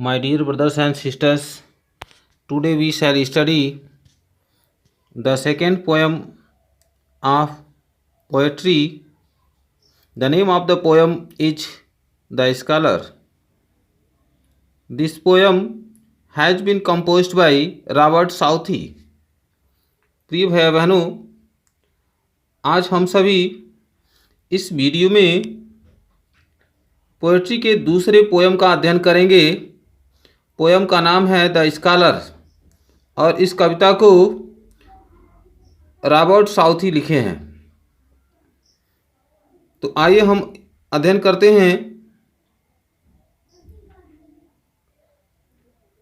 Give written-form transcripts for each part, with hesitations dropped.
My dear brothers and sisters, today we shall study the second poem of poetry. The name of the poem is The Scholar. This poem has been composed by Robert Southey. प्रिय भाई बहनों, आज हम सभी इस video में poetry के दूसरे पोएम का अध्ययन करेंगे। पोएम का नाम है द स्कॉलर और इस कविता को रॉबर्ट साउथी लिखे हैं। तो आइए हम अध्ययन करते हैं।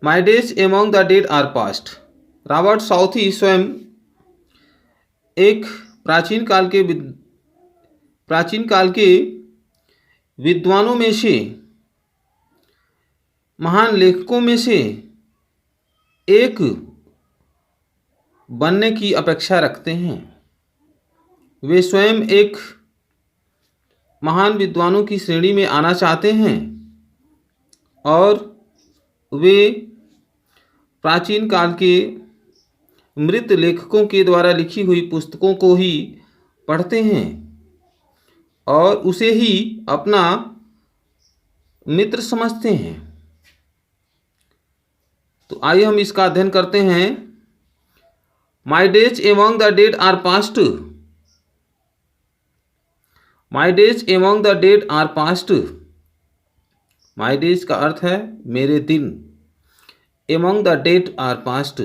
My days among the dead are past. Robert Southey स्वयं एक प्राचीन काल के विद्वानों में से, महान लेखकों में से एक बनने की अपेक्षा रखते हैं। वे स्वयं एक महान विद्वानों की श्रेणी में आना चाहते हैं और वे प्राचीन काल के मृत लेखकों के द्वारा लिखी हुई पुस्तकों को ही पढ़ते हैं और उसे ही अपना मित्र समझते हैं। तो आइए हम इसका अध्ययन करते हैं। My days among the dead are past. My days among the dead are past. My days का अर्थ है मेरे दिन। Among the dead are past.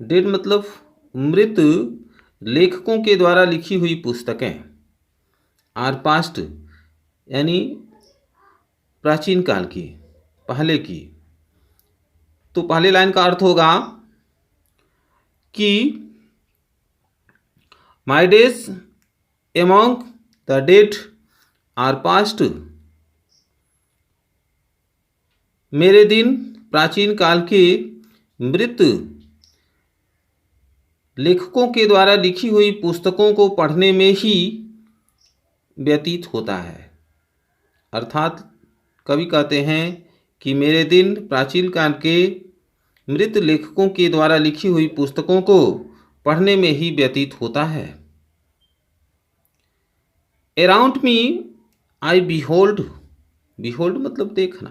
Dead मतलब मृत लेखकों के द्वारा लिखी हुई पुस्तकें। आर पास्ट यानी प्राचीन काल की, पहले की। तो पहले लाइन का अर्थ होगा कि my days among the dead are past. मेरे दिन प्राचीन काल के मृत लेखकों के द्वारा लिखी हुई पुस्तकों को पढ़ने में ही व्यतीत होता है। अर्थात कवि कहते हैं कि मेरे दिन प्राचीन काल के मृत लेखकों के द्वारा लिखी हुई पुस्तकों को पढ़ने में ही व्यतीत होता है। Around me I behold. Behold मतलब देखना।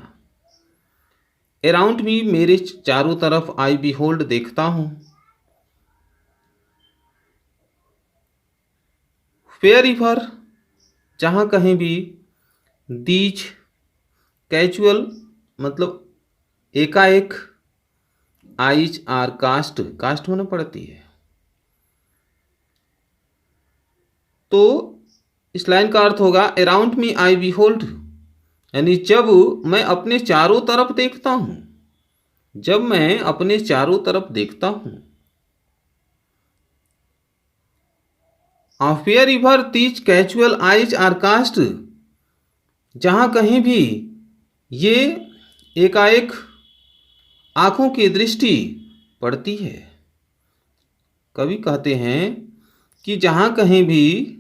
अराउंड मी मेरे चारों तरफ आई बिहोल्ड देखता हूँ। वेयर एवर जहाँ कहीं भी। दीज कैजुअल मतलब एकाएक। Eyes are cast. कास्ट होना पड़ती है। तो इस लाइन का अर्थ होगा अराउंड मी आई बिहोल्ड, यानी जब मैं अपने चारों तरफ देखता हूँ। जब मैं अपने चारों तरफ देखता हूँ। Wherever these casual eyes are cast. जहाँ कहीं भी ये एकाएक आँखों की दृष्टि पड़ती है। कवि कहते हैं कि जहाँ कहीं भी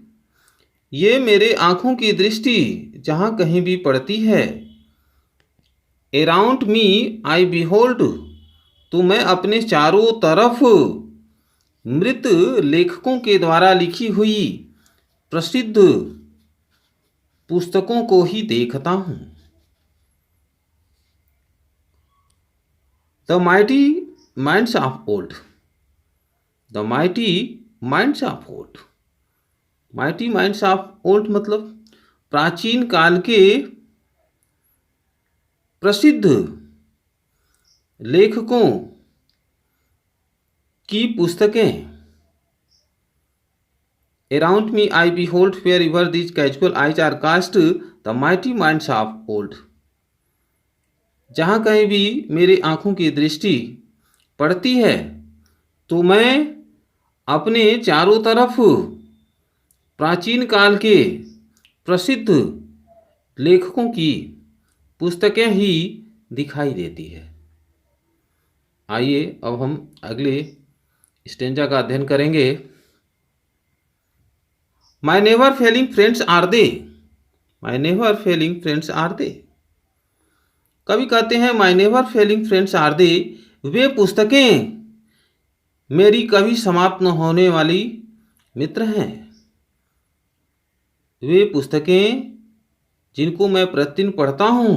ये मेरे आँखों की दृष्टि जहाँ कहीं भी पड़ती है। अराउंड मी आई बिहोल्ड, तो मैं अपने चारों तरफ मृत लेखकों के द्वारा लिखी हुई प्रसिद्ध पुस्तकों को ही देखता हूँ। The mighty minds of old. The mighty minds of old. Mighty minds of old मतलब प्राचीन काल के प्रसिद्ध लेखकों की पुस्तकें। Around me I behold wherever these casual eyes are cast the mighty minds of old. जहाँ कहीं भी मेरी आँखों की दृष्टि पड़ती है तो मैं अपने चारों तरफ प्राचीन काल के प्रसिद्ध लेखकों की पुस्तकें ही दिखाई देती है। आइए अब हम अगले स्टेंजा का अध्ययन करेंगे। My never failing friends are they. My never failing friends are they. कवि कहते हैं my never failing friends are they, वे पुस्तकें मेरी कभी समाप्त न होने वाली मित्र हैं। वे पुस्तकें जिनको मैं प्रतिदिन पढ़ता हूँ,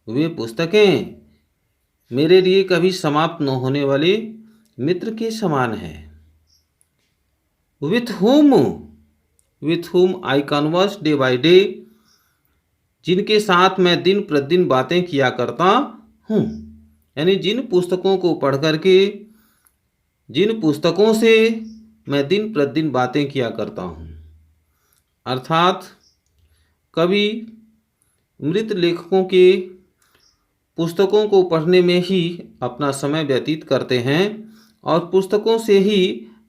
वे पुस्तकें मेरे लिए कभी समाप्त न होने वाले मित्र के समान हैं। With whom I converse day by day, जिनके साथ मैं दिन प्रतिदिन बातें किया करता हूँ। यानी जिन पुस्तकों को पढ़ करके, जिन पुस्तकों से मैं दिन प्रतिदिन बातें किया करता हूँ। अर्थात कवि मृत लेखकों के पुस्तकों को पढ़ने में ही अपना समय व्यतीत करते हैं और पुस्तकों से ही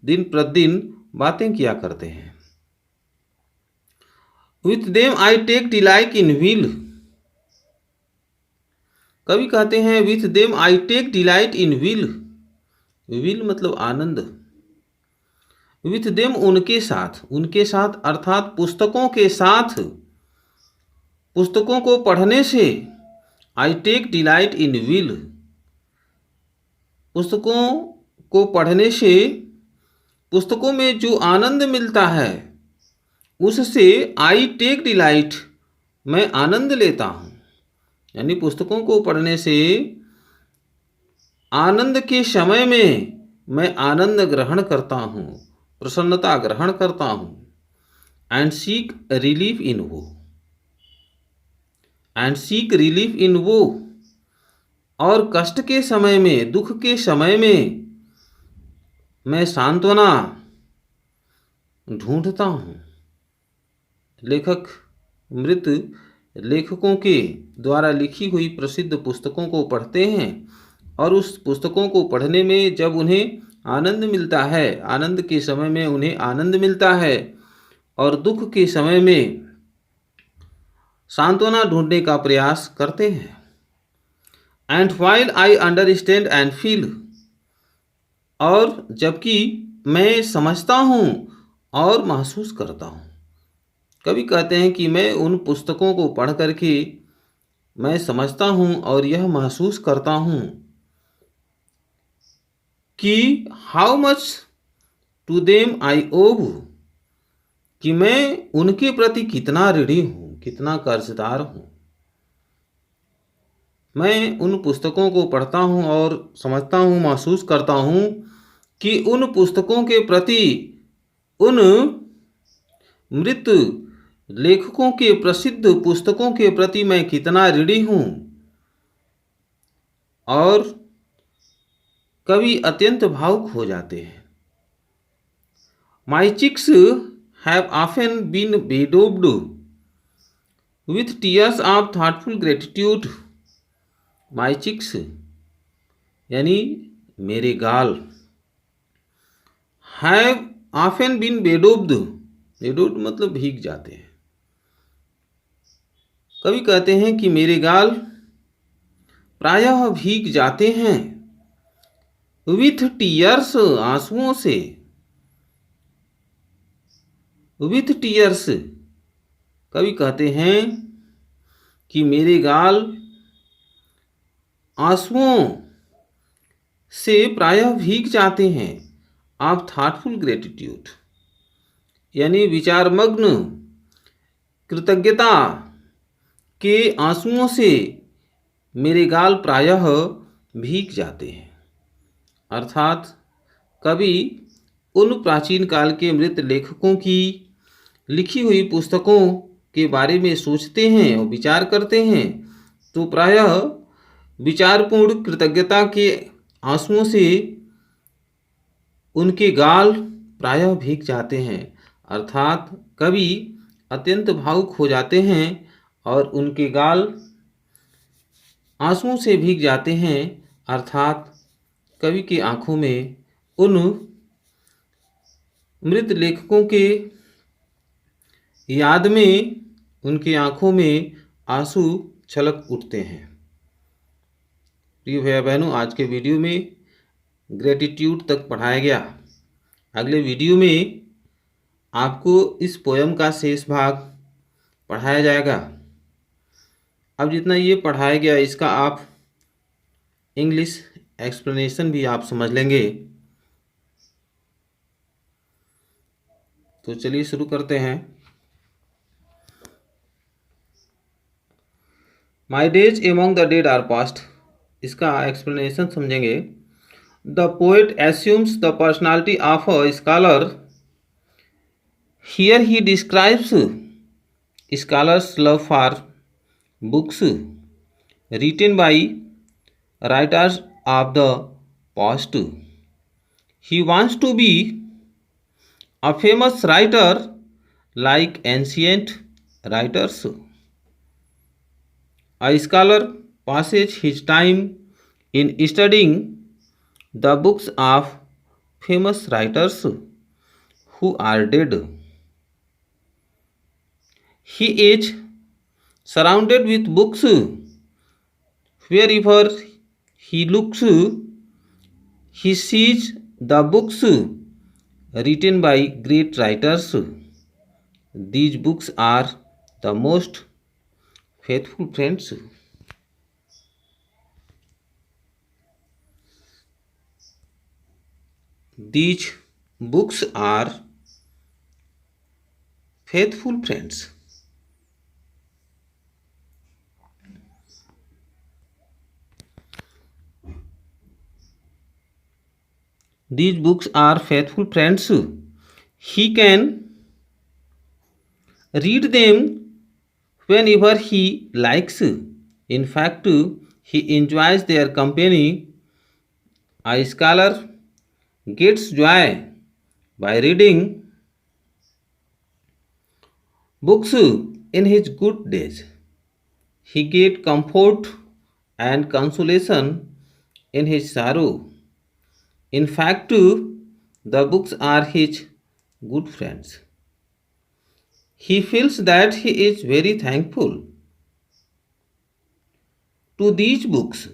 दिन प्रतिदिन बातें किया करते हैं। With them I take delight in weal, कवि कहते हैं with them I take delight in weal, weal मतलब आनंद। विथ देम उनके साथ अर्थात पुस्तकों के साथ, पुस्तकों को पढ़ने से I take delight in weal, पुस्तकों को पढ़ने से पुस्तकों में जो आनंद मिलता है उससे आई टेक डिलाइट, मैं आनंद लेता हूँ। यानी पुस्तकों को पढ़ने से आनंद के समय में मैं आनंद ग्रहण करता हूँ, प्रसन्नता ग्रहण करता हूँ। एंड सीक रिलीफ इन वो, एंड सीक रिलीफ इन वो, और कष्ट के समय में, दुख के समय में मैं सांत्वना ढूंढता हूँ। लेखक मृत लेखकों के द्वारा लिखी हुई प्रसिद्ध पुस्तकों को पढ़ते हैं और उस पुस्तकों को पढ़ने में जब उन्हें आनंद मिलता है, आनंद के समय में उन्हें आनंद मिलता है और दुख के समय में सांत्वना ढूंढने का प्रयास करते हैं। And while I understand and feel, और जबकि मैं समझता हूँ और महसूस करता हूँ। कवि कहते हैं कि मैं उन पुस्तकों को पढ़ करके मैं समझता हूँ और यह महसूस करता हूँ कि how much to them I owe, कि मैं उनके प्रति कितना ऋणी हूँ, कितना कर्जदार हूँ। मैं उन पुस्तकों को पढ़ता हूँ और समझता हूँ, महसूस करता हूँ कि उन पुस्तकों के प्रति, उन मृत लेखकों के प्रसिद्ध पुस्तकों के प्रति मैं कितना ऋणी हूँ। और कवि अत्यंत भावुक हो जाते हैं। My cheeks have often been bedewed with tears of thoughtful gratitude. My cheeks यानी मेरे गाल, have often been bedewed, bedewed मतलब भीग जाते हैं। कवि कहते हैं कि मेरे गाल प्रायः भीग जाते हैं, विथ टीयर्स आंसुओं से। विथ टीयर्स, कवि कहते हैं कि मेरे गाल आंसुओं से प्रायः भीग जाते हैं। ऑफ थॉटफुल ग्रेटिट्यूड यानी विचारमग्न कृतज्ञता के आंसुओं से मेरे गाल प्रायः भीग जाते हैं। अर्थात कवि उन प्राचीन काल के मृत लेखकों की लिखी हुई पुस्तकों के बारे में सोचते हैं और विचार करते हैं तो प्रायः विचारपूर्ण कृतज्ञता के आंसुओं से उनके गाल प्रायः भीग जाते हैं। अर्थात कवि अत्यंत भावुक हो जाते हैं और उनके गाल आंसुओं से भीग जाते हैं। अर्थात कवि की आंखों में उन मृत लेखकों के याद में, उनकी आंखों में आंसू छलक उठते हैं। प्रिय भैया बहनों, आज के वीडियो में ग्रेटिट्यूड तक पढ़ाया गया। अगले वीडियो में आपको इस पोयम का शेष भाग पढ़ाया जाएगा। अब जितना ये पढ़ाया गया इसका आप इंग्लिश एक्सप्लेनेशन भी आप समझ लेंगे। तो चलिए शुरू करते हैं। My days among the dead are past, इसका एक्सप्लेनेशन समझेंगे। The poet assumes the personality of a scholar. Here he describes scholar's love for books written by writers of the past. He wants to be a famous writer like ancient writers. A scholar passes his time in studying the books of famous writers who are dead. He is surrounded with books. Wherever he looks, he sees the books written by great writers. These books are the most faithful friends. These books are faithful friends. These books are faithful friends. He can read them whenever he likes. In fact, he enjoys their company. A scholar gets joy by reading books in his good days. He gets comfort and consolation in his sorrow. In fact, the books are his good friends. He feels that he is very thankful to these books.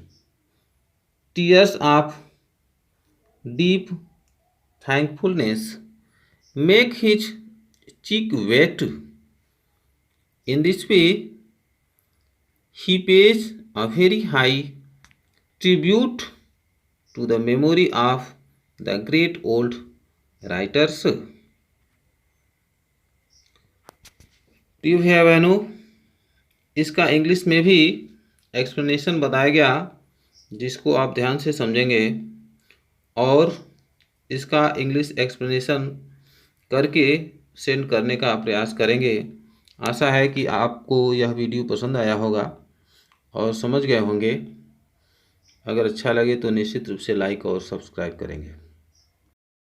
Tears of deep thankfulness make his cheek wet. In this way, he pays a very high tribute to the memory of the great old writers. प्रिय भाई बहनों, इसका English में भी explanation बताया गया जिसको आप ध्यान से समझेंगे और इसका इंग्लिश एक्सप्लेनेशन करके सेंड करने का प्रयास करेंगे। आशा है कि आपको यह वीडियो पसंद आया होगा और समझ गए होंगे। अगर अच्छा लगे तो निश्चित रूप से लाइक और सब्सक्राइब करेंगे।